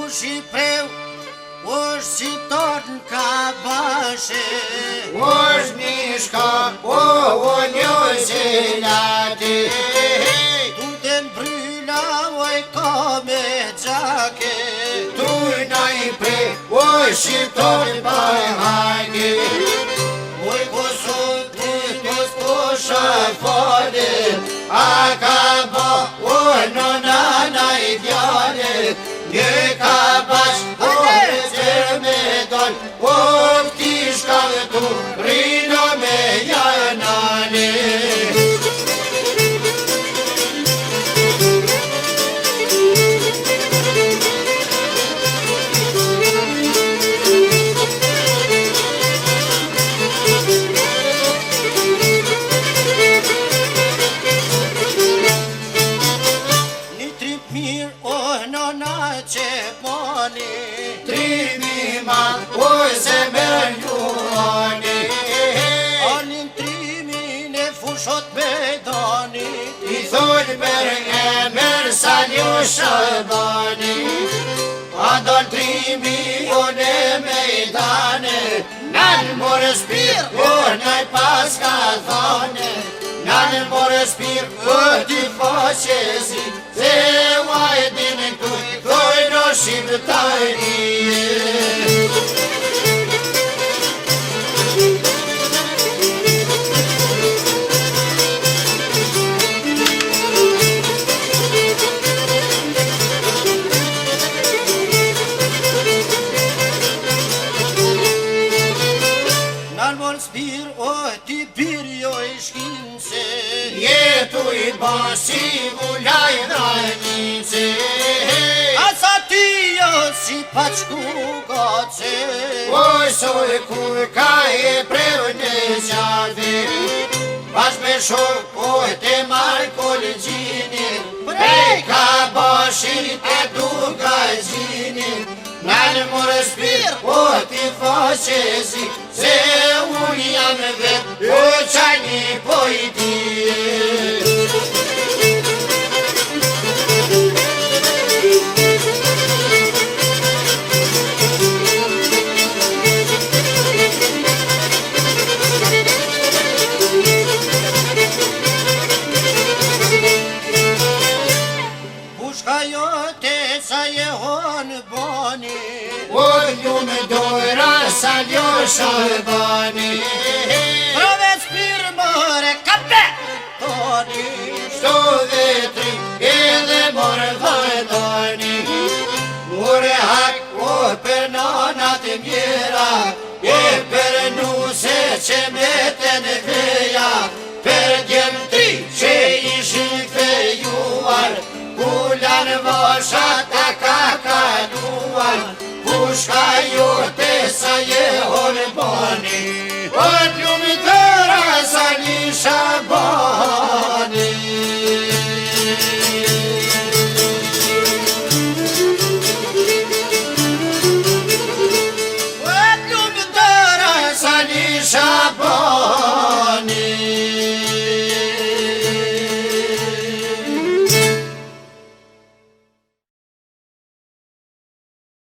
Shqipreu, është qiptar në kabashe, është mishka, o një zilati. Tu të mbryla, oj ka me gjake, Tu nëj pre, o shqiptar pa hajni. oj kosot në kos posha Fale, a ka ba, o në nana I djale. Një ka bash, o që me dal, o këti shka tu, rino me janane. Trimi ma, oj se merë luani. Alin trimin e fushot me dani, I thull merë sa një shëbani. A dal trimi o në mejdane, nalë morë shpirë, o nëj pas ka thane. Nalë morë shpirë, o t'i faqesi, se uajdin e kuj, thojnë o shqiptari. Spir, o ti bir jo I shkinse, Jetu I basi vulaj dhajnice. Asa ti jo si pachku gace, Oj soj kur ka e preu në qave, Bash me shok oj te marë kolgjini, Prej ka bashit e du gajgjini. Nalë morë shpirë, o ti faqesi, se unë jam vetë, o qani po I ti. Pushka jote sa je honë bani, O ljumë dojra sa ljo shërbani. Prove spirë mëre kape toni, Shto vetri edhe morë vajdani. Mure hak o për nanat mjera, e për nuse që meten veja, për djemtri që ishin fejuar, Kullan vashat a ka kaluar, Pushka